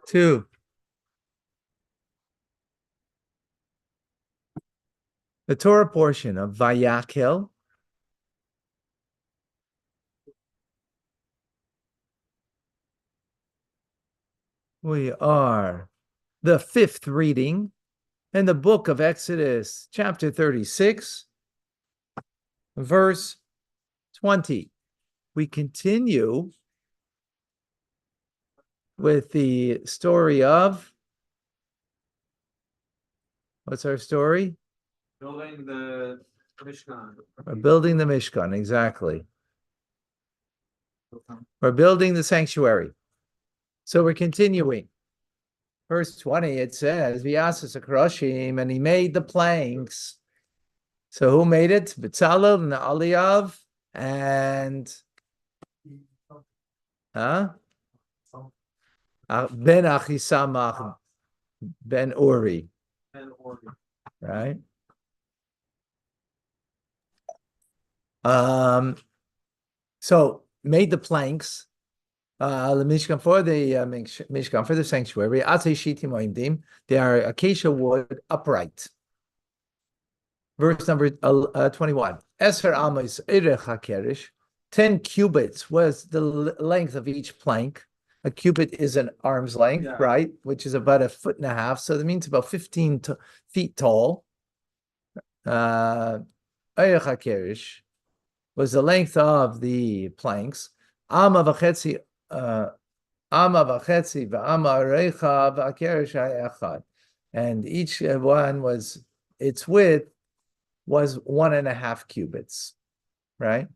2. The Torah portion of Vayakhel. We are the 5th reading in the book of Exodus, chapter 36, verse 20. We continue with the story of, what's our story? Building the Mishkan. We're building the Mishkan, exactly. We're building the sanctuary. So we're continuing. Verse 20, it says, Vyasas Akroshim, and he made the planks. So who made it? B'Tzalel and Eliav and Ben Achisamach Ben Uri. Right? So made the planks, the Mishkan for the Mishkan for the sanctuary. They are acacia wood upright. Verse number 21. Eser amos erech hakerish. 10 cubits was the length of each plank. A cubit is an arm's length, right? Which is about 1.5 feet. So that means about 15 feet tall. Erech hakerish was the length of the planks. Ama v'chetzi v'ama arecha v'akerish ha'echad. And each one was, its width was 1.5 cubits, right?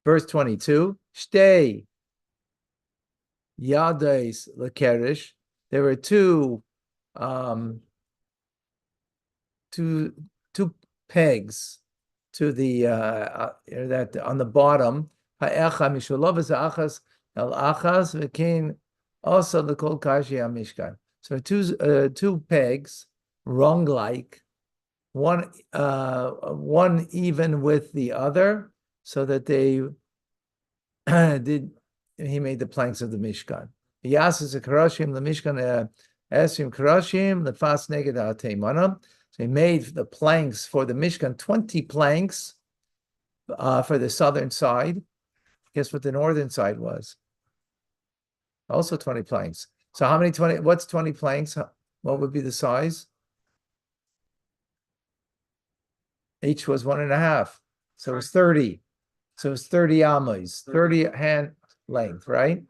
Verse 22, Shtei Yadais Lekerish. There were two pegs to the that on the bottom. Ha'echa mishulovas achas el achas v'kein also the kol kashi mishkan. So two pegs, rung-like, one even with the other, so that they he made the planks of the Mishkan. Yasas Karashim, the Mishkan Esrim Karashim, the fast neged Teimana. So he made the planks for the Mishkan, 20 planks for the southern side. Guess what the northern side was? Also 20 planks. So how many 20? What's 20 planks? What would be the size? Each was 1.5. So it was 30. So it's 30 amos, 30 hand length, right?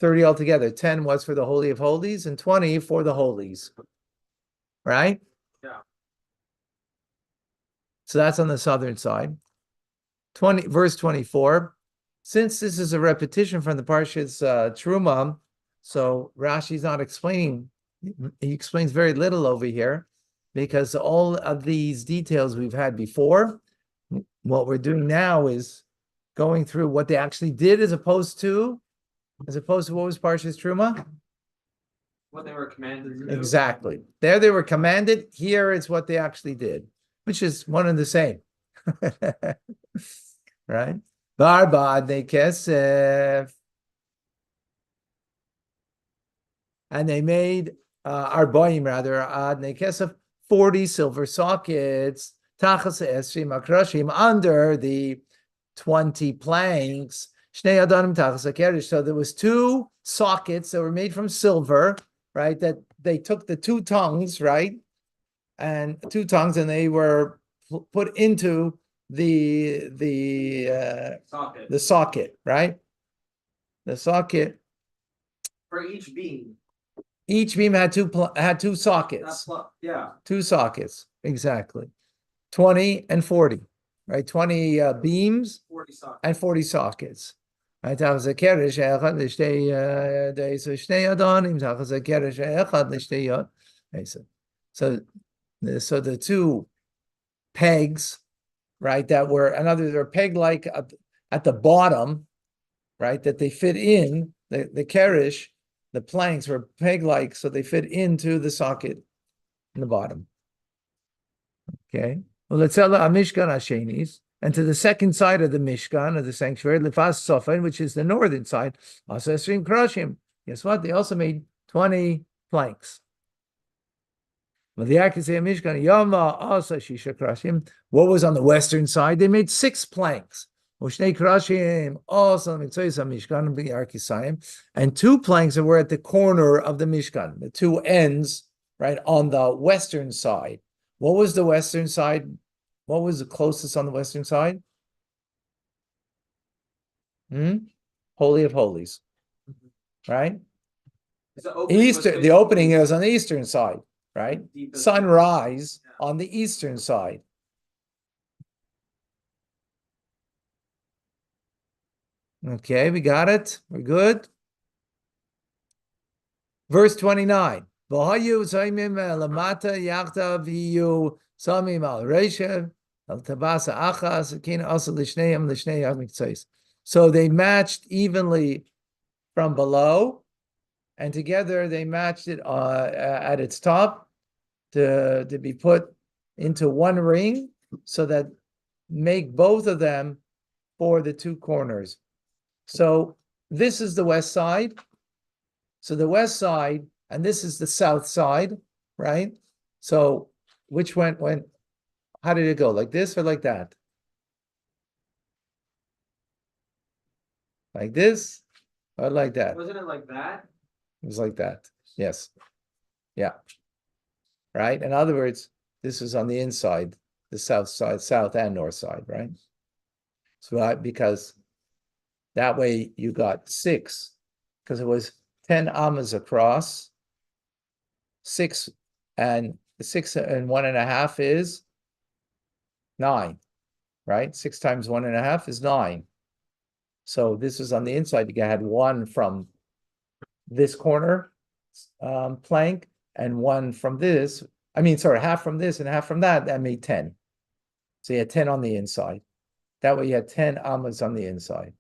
30 altogether. 10 was for the Holy of Holies and 20 for the Holies. Right? Yeah. So that's on the southern side. Verse 24. Since this is a repetition from the Parshas Truma, so Rashi's not explaining. He explains very little over here, because all of these details we've had before. What we're doing now is going through what they actually did as opposed to what was Parshas Truma? What they were commanded to do. Exactly. There they were commanded. Here is what they actually did, which is one and the same. Right? Barbad kesef. And they made Arbaim rather, ad nekesef, 40 silver sockets. Tachas esrim akrashim, under the 20 planks. Shnei adanim tachas hakerish. So there was 2 sockets that were made from silver, right? That they took the 2 tongues, right? And 2 tongues, and they were put into the socket, right? The socket for each beam. Each beam had 2 sockets. Yeah. 2 sockets, exactly. 20 and 40, right? 20 beams 40 sockets. and 40 sockets. Right? So the 2 pegs, right, that were, another, they're peg-like at the bottom, right, that they fit in, the kerish, the planks were peg-like, so they fit into the socket in the bottom. Okay. Well, let's tell Mishkan Hashenis. and to the second side of the Mishkan, of the sanctuary, Lifas Sofan, which is the northern side, also Esrim Krashim. Guess what? They also made 20 planks. What was on the western side? They made 6 planks. And 2 planks that were at the corner of the Mishkan, the 2 ends, right, on the western side. What was the western side? What was the closest on the western side? Holy of Holies, right? The opening is on the eastern side, right? Sunrise on the eastern side. Okay, we got it. We're good. Verse 29. So they matched evenly from below, and together they matched it at its top to be put into one ring, so that make both of them for the 2 corners. So this is the west side. So the west side, and this is the south side, right? So which went, how did it go? Like this or like that? Like this or like that? Wasn't it like that? It was like that. Yes. Yeah. Right? In other words, this is on the inside, the south side, south and north side, right? So because that way you got 6, because it was 10 amas across, 6 and 1.5 is 9, right? 6 times 1.5 is 9. So this is on the inside. You had 1 from this corner plank, and 1 from this. Half from this and half from that. That made 10. So you had 10 on the inside. That way you had 10 amas on the inside.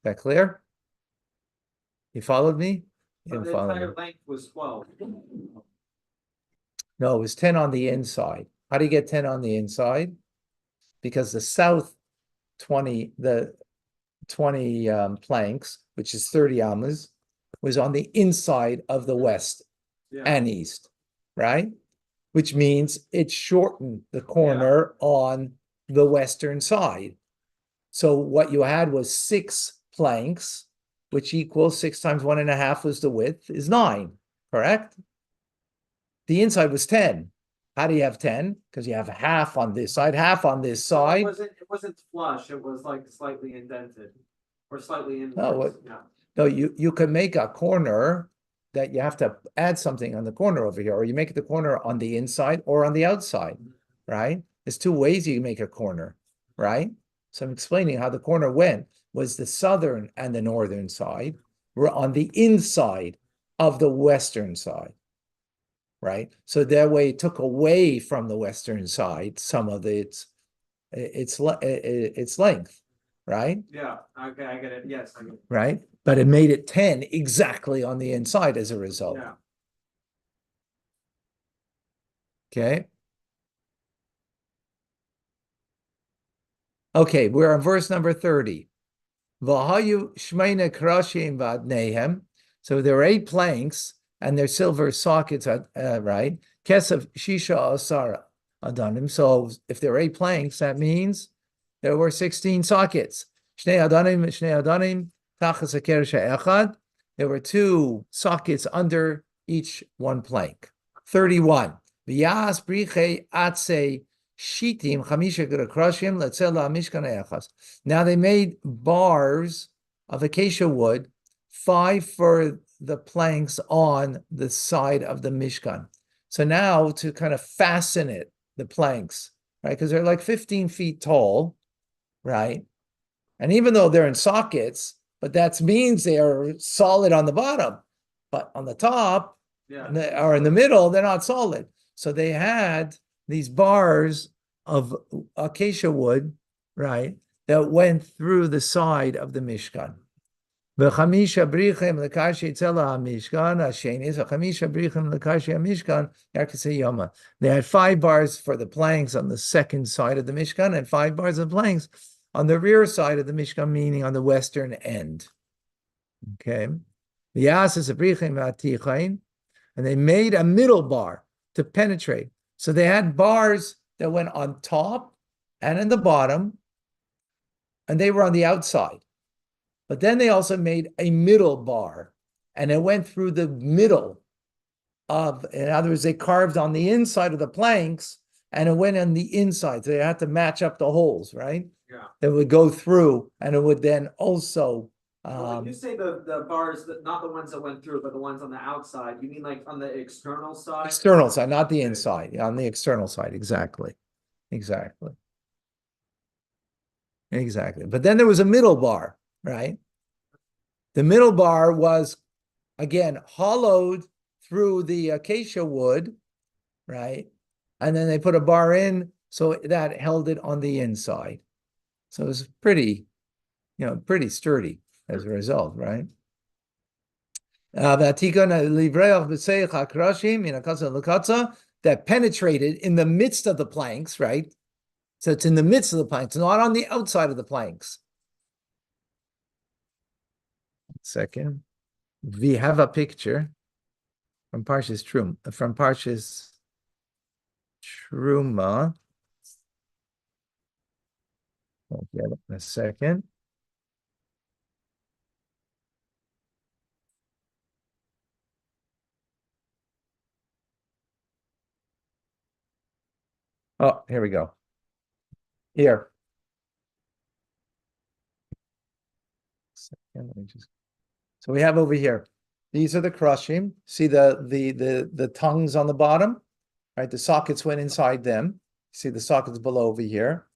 That clear? You followed me? You The entire length was 12. No, it was 10 on the inside. How do you get 10 on the inside? Because the south 20 planks, which is 30 amas, was on the inside of the west and east, right? Which means it shortened the corner on the western side. So what you had was 6 planks, which equals 6 times 1.5 was the width, is 9, correct? The inside was 10. How do you have 10? Because you have half on this side, half on this side. It wasn't flush, it was like slightly indented. Or slightly indented. No, you could make a corner that you have to add something on the corner over here, or you make the corner on the inside or on the outside, right? There's 2 ways you can make a corner, right? So I'm explaining how the corner went. Was the southern and the northern side were on the inside of the western side, right? So that way it took away from the western side some of its length, right? Yeah, okay, I get it. Yes, I get it. Right? But it made it 10 exactly on the inside as a result. Yeah. Okay. Okay, we're on verse number 30. V'hayu shmeina krashim v'adnehem. So there are 8 planks, and they're silver sockets, right? Kesef shisha asara adanim. So if there are 8 planks, that means there were 16 sockets. Shnei adanim, tachas haker she'echad. There were 2 sockets under each one plank. 31. V'yas briche atse shitim chamisha krashim letzela mishkan echas. Now they made bars of acacia wood, 5 for the planks on the side of the Mishkan. So now to kind of fasten it, the planks, right? Because they're like 15 feet tall, right? And even though they're in sockets, but that means they are solid on the bottom, but on the top or in the middle, they're not solid. So they had these bars of acacia wood, right, that went through the side of the Mishkan. V'chamisha brichim l'kashi tzela hamishkan hashenis. V'chamisha brichim l'kashi hamishkan yarkasei yoma. They had 5 bars for the planks on the second side of the Mishkan and 5 bars of planks on the rear side of the Mishkan, meaning on the western end. Okay. V'yasas abrichim v'atichain. And they made a middle bar to penetrate. So they had bars that went on top and in the bottom, and they were on the outside. But then they also made a middle bar, and it went through the middle of, in other words, they carved on the inside of the planks, and it went on the inside. So they had to match up the holes, right? Yeah. It would go through, and it would then also. Well, when you say the bars, not the ones that went through, but the ones on the outside, you mean like on the external side? External side, not the inside. Yeah, on the external side, exactly. Exactly. But then there was a middle bar, right? The middle bar was, again, hollowed through the acacia wood, right? And then they put a bar in, so that held it on the inside. So it was pretty, pretty sturdy as a result, right? That penetrated in the midst of the planks, right? So it's in the midst of the planks, not on the outside of the planks. Second, we have a picture from Parshas Truma. I'll get it in a second. Oh, here we go. Here. Second, let me just. So we have over here. These are the crushim. See the tongues on the bottom, right? The sockets went inside them. See the sockets below over here.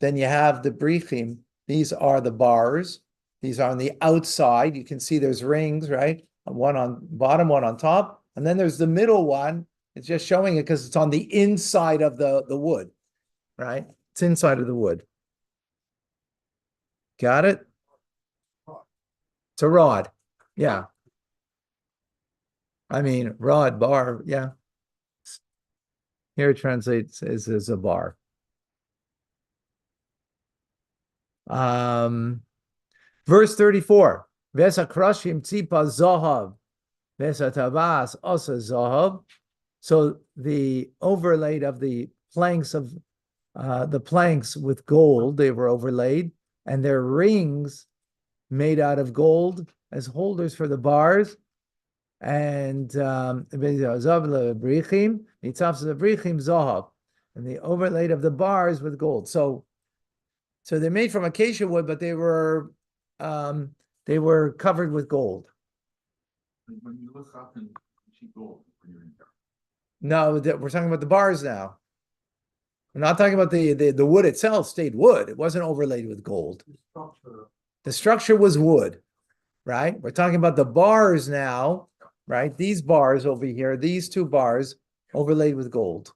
Then you have the brichim. These are the bars. These are on the outside. You can see there's rings, right? One on bottom, one on top. And then there's the middle one. It's just showing it because it's on the inside of the wood, right? It's inside of the wood. Got it? It's a rod. Yeah. I mean, rod, bar, yeah. Here it translates as a bar. Verse 34. Vesa krashim tzipa zahav. Vesa tabas asa zahav. So the overlaid of the planks with gold, they were overlaid, and their rings made out of gold as holders for the bars. And and the overlaid of the bars with gold. So they're made from acacia wood, but they were covered with gold. When you look up and see gold, No, we're talking about the bars now. We're not talking about the wood itself. Stayed wood. It wasn't overlaid with gold. The structure was wood, right? We're talking about the bars now, right? These bars over here, these 2 bars overlaid with gold.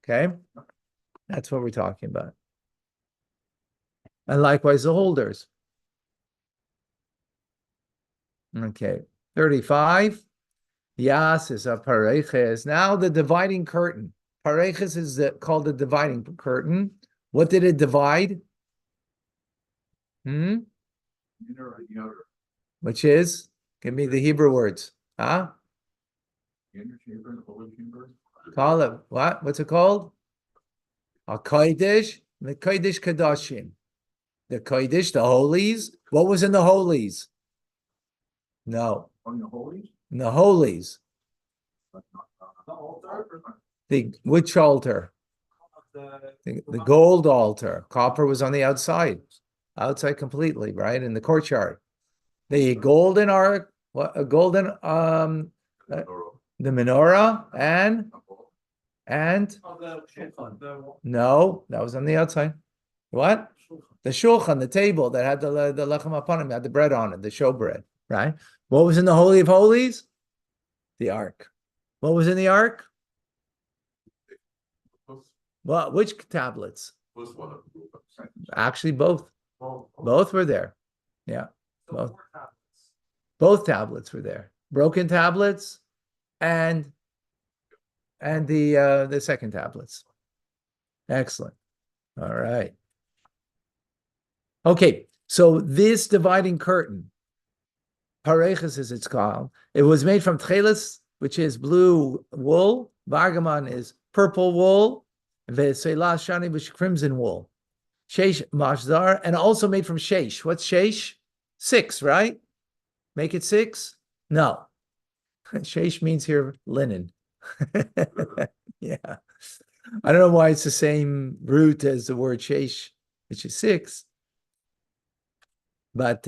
Okay, that's what we're talking about. And likewise the holders. Okay, 35. Yas is a pareches. Now the dividing curtain. Pareches is called the dividing curtain. What did it divide? Which is? Give me the Hebrew words. Huh? Call it what? What's it called? A kodesh, the kodesh kadashim. The kodesh, the holies. What was in the holies? No. On the holies? In the holies. Which altar? The gold altar. Copper was on the outside completely, right? In the courtyard. The golden ark, a golden the menorah and no, that was on the outside. What? The shulchan, the table that had the lechem upon it, had the bread on it, the showbread, right? What was in the Holy of Holies? The ark. What was in the ark? Well, which tablets? Actually, both. Both were there. Yeah, both. Both tablets were there. Broken tablets and the second tablets. Excellent. All right. Okay, so this dividing curtain, pareches is its called. It was made from tchelis, which is blue wool. Vargaman is purple wool. Ve'seilah shani, which crimson wool. Sheish mashzar, and also made from sheish. What's sheish? 6, right? Make it 6? No. Sheish means here linen. Yeah. I don't know why it's the same root as the word sheish, which is 6. But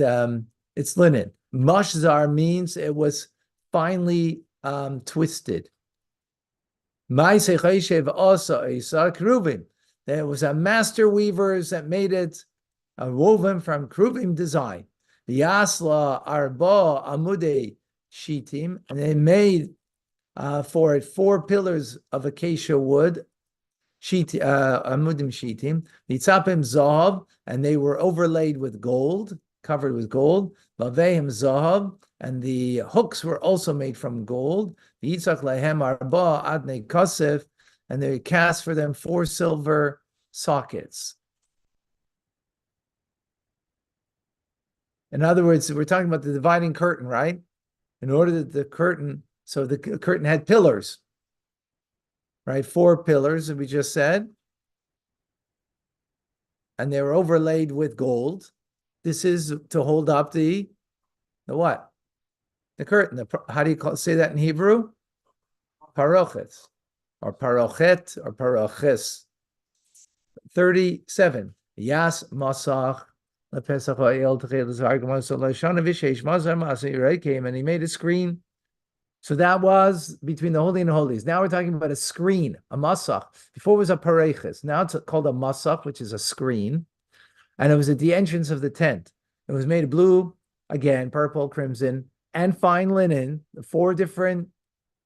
it's linen. Mashzar means it was finely twisted. There was a master weavers that made it woven from kruvim design. The Yasla arba amude shitim, and they made for it 4 pillars of acacia wood. Amudim shitim, nitzapim zahav, and they were overlaid with gold, covered with gold. Lavehim zahav, and the hooks were also made from gold. Yitzak lehem arba adne kasef, and they cast for them 4 silver sockets. In other words, we're talking about the dividing curtain, right? In order that the curtain, so the curtain had pillars, right? 4 pillars, as we just said. And they were overlaid with gold. This is to hold up the what? The curtain. How do you say that in Hebrew? Parochet, or parochet, or paroches. 37. Yas masach. Came and he made a screen. So that was between the Holy and the Holies. Now we're talking about a screen, a masach. Before it was a pareches. Now it's called a masach, which is a screen. And it was at the entrance of the tent. It was made of blue, again, purple, crimson, and fine linen, 4 different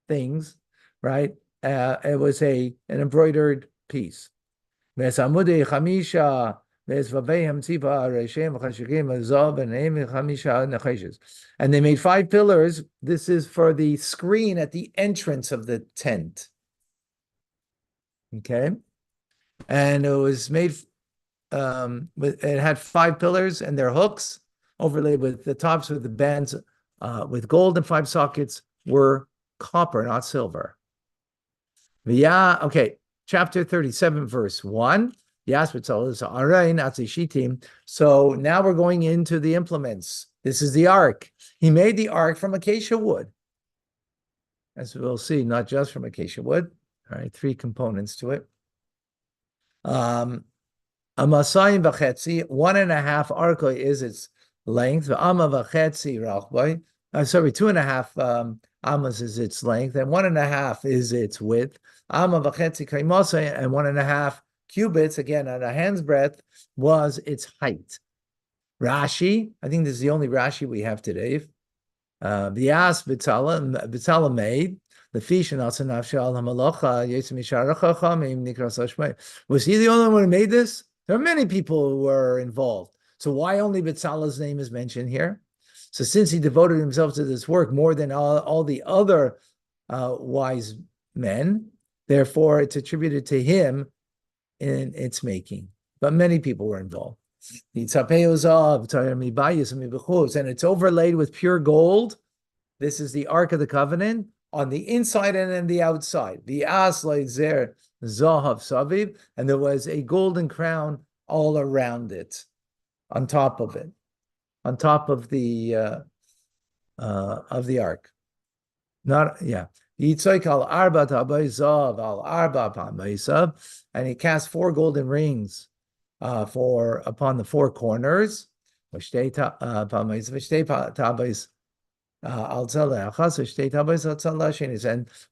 things, right? It was an embroidered piece. And they made 5 pillars. This is for the screen at the entrance of the tent. Okay. And it was made, it had 5 pillars and their hooks overlaid with the tops with the bands with gold, and 5 sockets were copper, not silver. Okay. Chapter 37, verse 1. So now we're going into the implements. This is the ark. He made the ark from acacia wood. As we'll see, not just from acacia wood. All right, 3 components to it. Amasayim v'chetzi, 1.5 arka is its length. Amma v'chetzi rachbay. 2.5 amas is its length, and 1.5 is its width. Amma v'chetzi kaimasay, and 1.5 cubits, again, at a hand's breadth, was its height. Rashi, I think this is the only Rashi we have today. Bias B'tzala made the fish and also nafshal hamalacha yetzim misharachacham nikras hashmei. Was he the only one who made this? There are many people who were involved. So why only B'tzala's name is mentioned here? So since he devoted himself to this work more than all the other wise men, therefore it's attributed to him in its making, but many people were involved. And it's overlaid with pure gold. This is the Ark of the Covenant on the inside and on the outside. The zahav saviv, and there was a golden crown all around it, on top of it, on top of the ark. Yitzoik al arba tabayzav al arba pamayzav, and he cast 4 golden rings upon the 4 corners. And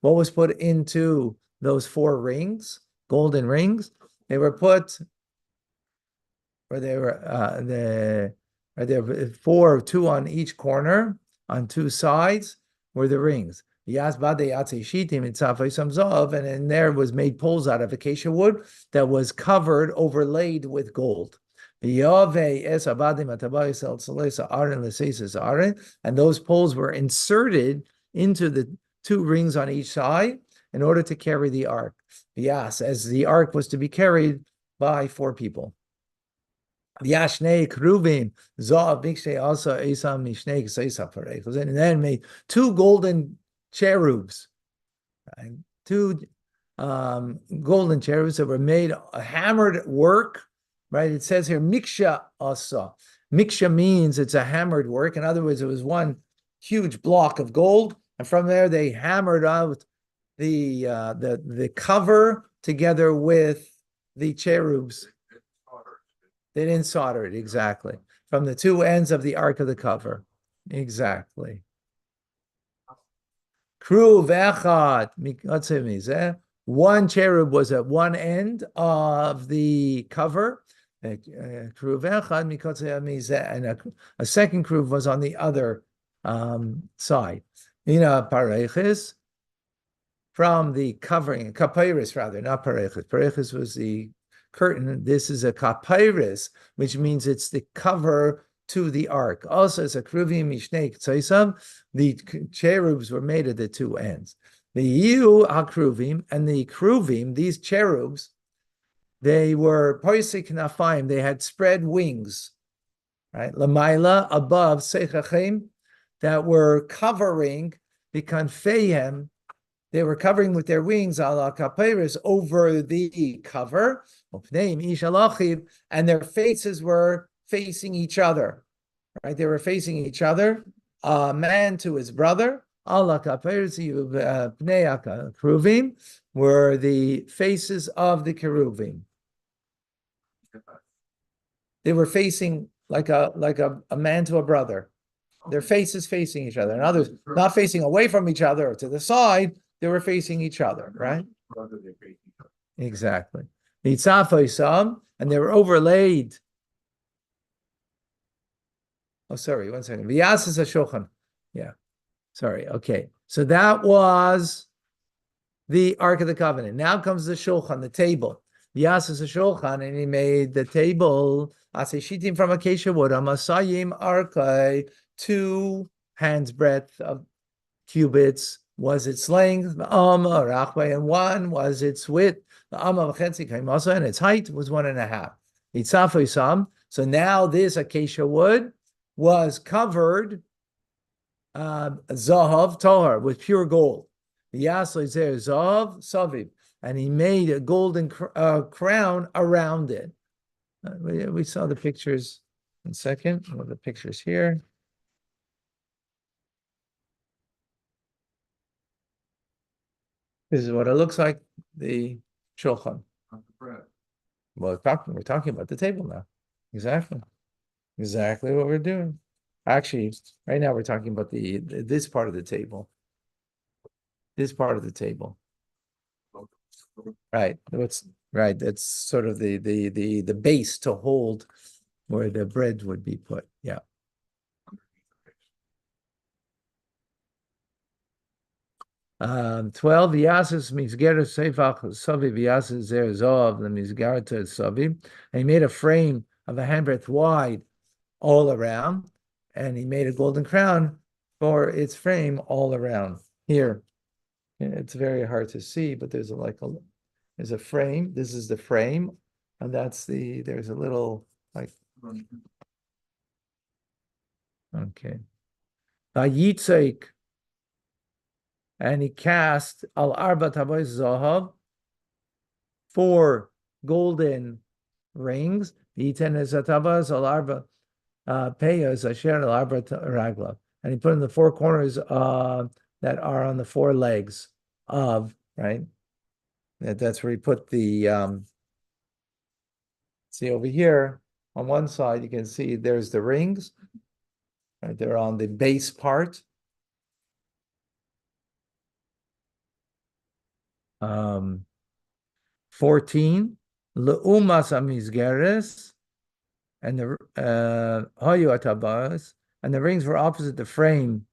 what was put into those 4 rings, golden rings? They were put, or they were there 4, 2 on each corner, on 2 sides were the rings. And in there was made poles out of acacia wood that was covered, overlaid with gold. And those poles were inserted into the two rings on each side in order to carry the ark. Yes, as the ark was to be carried by 4 people. And then made 2 golden cherubs, right? 2 golden cherubs that were made hammered work, right? It says here miksha asa. Miksha means it's a hammered work. In other words, it was one huge block of gold, and from there they hammered out the cover together with the cherubs. They didn't solder it, exactly. From the 2 ends of the ark of the cover. Exactly. Kruv echad, one cherub was at one end of the cover. Kruv echad, and a second kruv was on the other side. Pareches, from the covering, kapairis rather, not pareches. Pareches was the curtain. This is a kapairis, which means it's the cover to the ark. Also, it's a kruvim mishnei tzaisam. The cherubs were made at the 2 ends. The yiu hakruvim and the kruvim, these cherubs, they were poisik nafaim. They had spread wings, right? Lamaila, above seichachim, that were covering the kanfeim. They were covering with their wings ala kapeiris over the cover, and their faces were facing each other. Right? They were facing each other, a man to his brother. Allah kapeiris keruvim were the faces of the keruvim. They were facing like a man to a brother. Their faces facing each other, and others not facing away from each other or to the side. They were facing each other, right? Exactly. And they were overlaid. Oh, sorry, 1 second. V'yasas hashulchan. Yeah, sorry. Okay, so that was the Ark of the Covenant. Now comes the shulchan, the table. V'yasas hashulchan, and he made the table. Aseshitim from acacia wood. Amasayim arkai, 2 hands breadth of cubits was its length, and 1 was its width, and its height was 1.5. So now this acacia wood was covered zahav tohar, with pure gold. Zahav saviv, and he made a golden crown around it. We saw the pictures in a second. One of the pictures here. This is what it looks like, the shulchan. Well, we're talking about the table now. Exactly. Exactly what we're doing. Actually, right now we're talking about this part of the table. This part of the table. Right. Right. That's sort of the base to hold where the bread would be put. Yeah. 12, Yasis Mizgeret Seifach Savi Yasis Zer Zov, the Mizgeret Savi. And he made a frame of a handbreadth wide all around, and he made a golden crown for its frame all around. Here, it's very hard to see, but there's there's a frame. This is the frame, and there's a little okay. Vayitzek. And he cast al arba tabois zahav, 4 golden rings. Yiten es atabas al arba peyos asher al arba ragla. And he put in the 4 corners that are on the 4 legs of, right? That's where he put the see over here on one side you can see there's the rings, right? They're on the base part. 14 leumas amizgeres, and the hayu atabas, and the rings were opposite the frame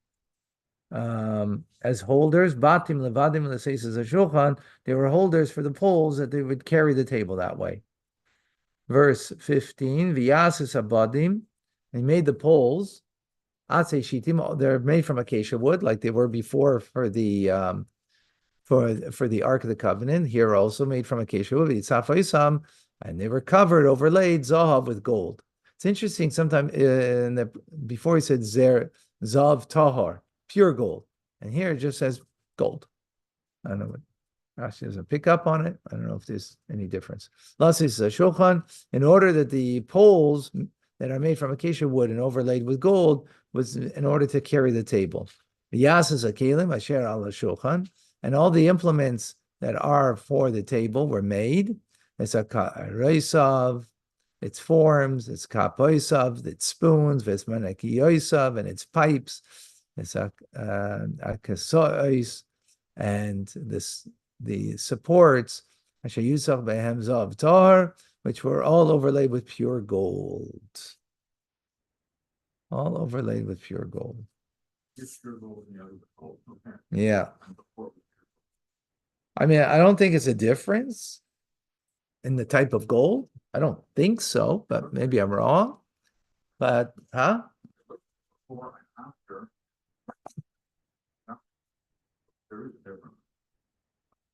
as holders. Batim levadim l'seisas hashulchan, they were holders for the poles that they would carry the table that way. verse 15, V'yasis abadim, he made the poles, Atse shitim, they're made from acacia wood, like they were before for the for the Ark of the Covenant. Here also made from acacia wood, and they were covered, overlaid, zahav with gold. It's interesting, sometimes before he said zav tahar, pure gold, and here it just says gold. I don't know what Rashi doesn't pick up on it. I don't know if there's any difference. Lasis shulchan, in order that the poles that are made from acacia wood and overlaid with gold was in order to carry the table. Yasas akelim asher ala shulchan, and all the implements that are for the table were made. It's a reisav, its forms, its kapoisav, its spoons, its manakiyoisav, and its pipes, it's a kasois, and the supports, which were all overlaid with pure gold. All overlaid with pure gold. Yeah. I mean, I don't think it's a difference in the type of gold. I don't think so, but maybe I'm wrong. But, Before and after. Yeah. There is a difference.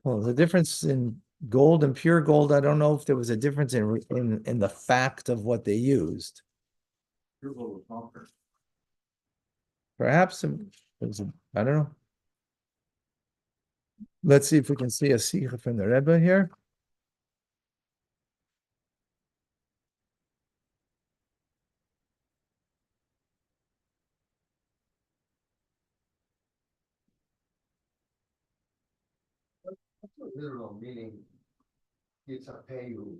well, the difference in gold and pure gold, I don't know if there was a difference in the fact of what they used. Pure gold was softer. Perhaps it was, I don't know. Let's see if we can see a sikha from the Rebbe here. What's the literal meaning? It's a payu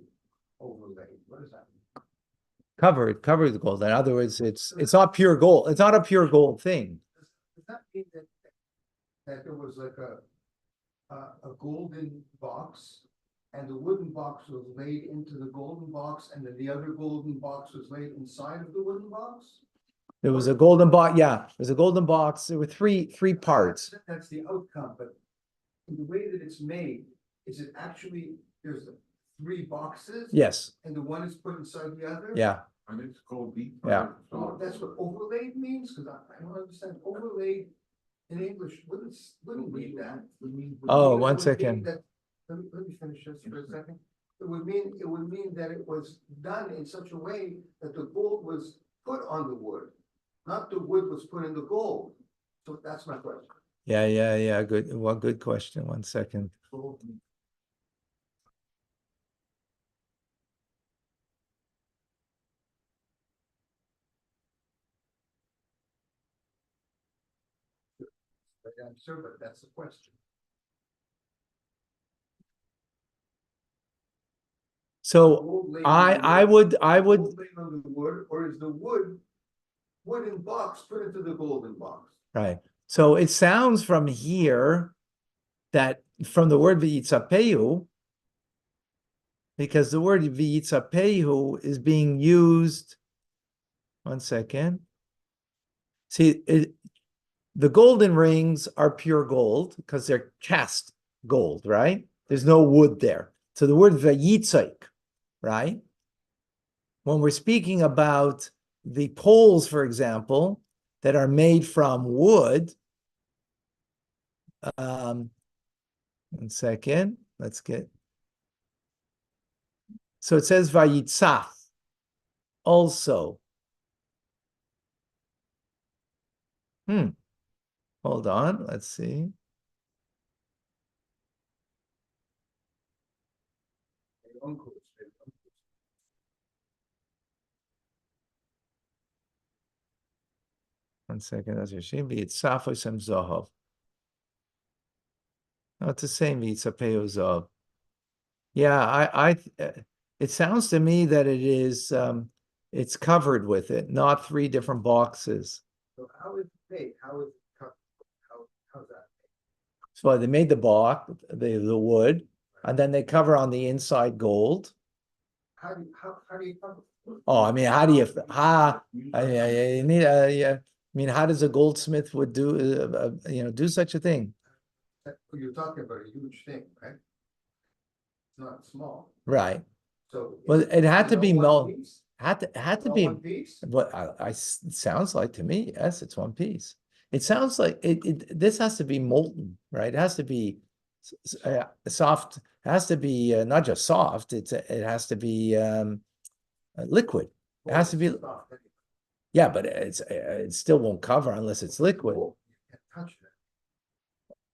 overlay. What does that mean? Covered the gold. In other words, it's not pure gold. It's not a pure gold thing. Does that mean that there was like a golden box and the wooden box was laid into the golden box and then the other golden box was laid inside of the wooden box? There was a golden box. Yeah, there's a golden box. There were three parts. That's the outcome, but in the way that it's made, is it actually, there's three boxes? Yes. And the one is put inside the other? Yeah. And it's called deep. Yeah. Oh, that's what overlaid means, because I don't understand, overlaid in English wouldn't mean that. Oh, It one would mean second. that- Let me finish this for a second. It would mean that it was done in such a way that the gold was put on the wood, not the wood was put in the gold. So that's my question. Yeah. Good. Well, good question. One second. I'm sure, but that's the question. So Gold laid I on the would gold laid on the wood, or is the wooden box put into the golden box? right. So it sounds from here that from the word v'yitzapehu, because the word v'yitzapehu is being used. One second. See, the golden rings are pure gold because they're cast gold, right? There's no wood there. So the word v'yitzaik, right? When we're speaking about the poles, for example, that are made from wood, 1 second, let's get. So it says vayitzaf also. Hold on, let's see. One second, that's your shame. Vayitzaf osem zohov. No, it's the same v'yitzapeu zohov. Yeah, it sounds to me that it is, it's covered with it, not three different boxes. So how is it made? How is it cut? How's that? So they made the box, the wood, and then they cover on the inside gold. How do you cover? Oh, I mean, how do you, I need, yeah. I mean, how does a goldsmith would do, do such a thing? You're talking about a huge thing, right? It's not small. Right. So. Well, it had to you know, be one mel- piece? had to No, be, one piece? what it sounds like to me, yes, it's one piece. It sounds like this has to be molten, right? It has to be soft, it has to be not just soft, it has to be liquid. It has to be, Soft, anyway. yeah, but it still won't cover unless it's liquid. You can't touch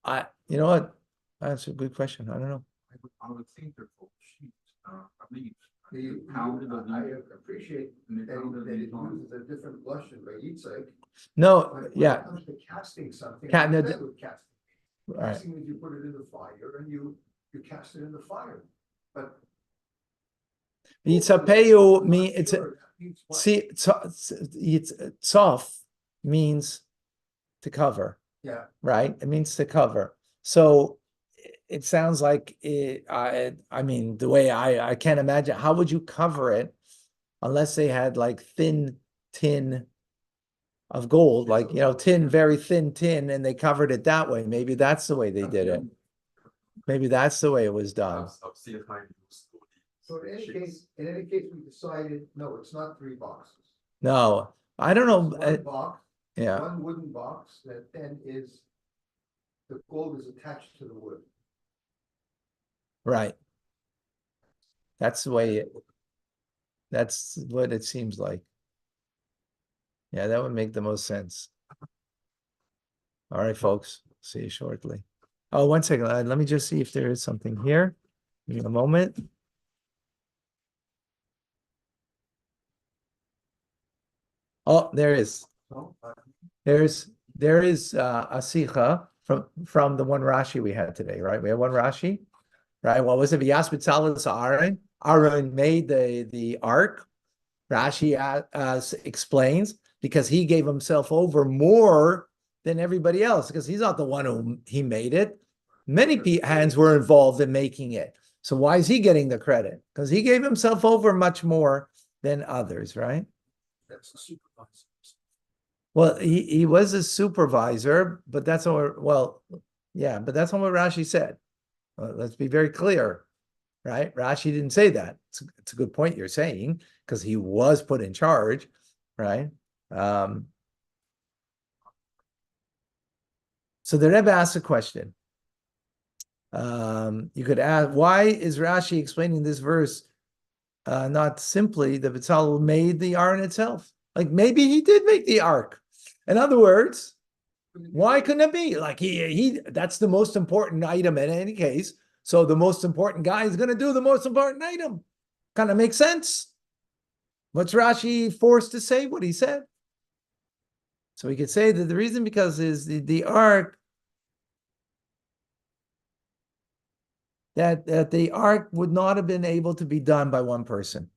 it. You know what? That's a good question. I don't know. I would think they're full sheets, leaves. I appreciate And they that pounded that it these on. uses a different blush than Reitzek. No, When yeah, it comes to casting something, Ca- no, what is that with casting? all right. Casting means you put it in the fire and you cast it in the fire, but. Yitzapeu mean it's a, Sure, that means what? see, it's soft means to cover, Yeah, right? It means to cover. So it sounds like I mean, the way I can't imagine, how would you cover it unless they had like thin tin of gold, like, tin, very thin tin, and they covered it that way. Maybe that's the way they did it. Maybe that's the way it was done. so in any case, we decided, no, it's not 3 boxes. No, I don't know. It's one box, Yeah, one wooden box that then is, the gold is attached to the wood. right. That's the way that's what it seems like. Yeah, that would make the most sense. All right, folks. See you shortly. Oh, one second. Let me just see if there is something here. Give me a moment. Oh, there is. So, There is a sicha from the one Rashi we had today, right? We had one Rashi, right? What was it? V'yas b'tzalos Aaron. Aaron made the ark. Rashi explains because he gave himself over more than everybody else because he's not the one who he made it. Many hands were involved in making it. So why is he getting the credit? Because he gave himself over much more than others, right? that's the supervisor. Well, he was a supervisor, but that's all. Well, yeah, but that's not what Rashi said. Let's be very clear, right? Rashi didn't say that. It's a good point you're saying because he was put in charge, right? So the Rebbe asked a question. You could ask, why is Rashi explaining this verse not simply that Bezalel made the Aron itself? Like maybe he did make the ark. In other words, why couldn't it be? Like he that's the most important item in any case. So the most important guy is going to do the most important item. Kind of makes sense. What's Rashi forced to say what he said? So we could say that the reason because is the ark, that the ark would not have been able to be done by one person.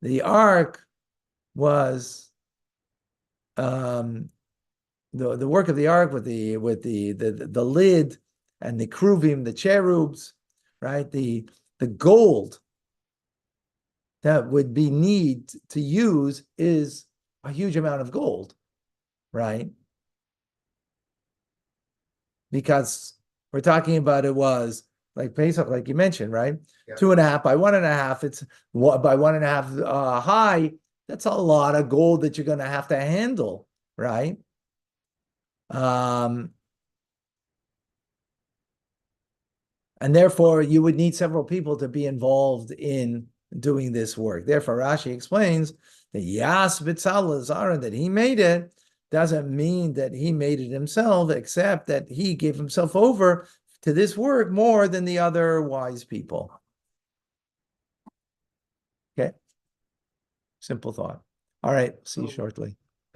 The ark was the work of the ark with the lid and the kruvim, the cherubs, right? The gold that would be need to use is a huge amount of gold, right? Because we're talking about it was like Pesach, like you mentioned, right? Yeah. 2.5 by 1.5. It's by 1.5 high. That's a lot of gold that you're going to have to handle, right? And therefore, you would need several people to be involved in doing this work. Therefore, Rashi explains that Yas B'Tzalel Aaron, that he made it, doesn't mean that he made it himself, except that he gave himself over to this work more than the other wise people. Okay. Simple thought. All right. See you shortly.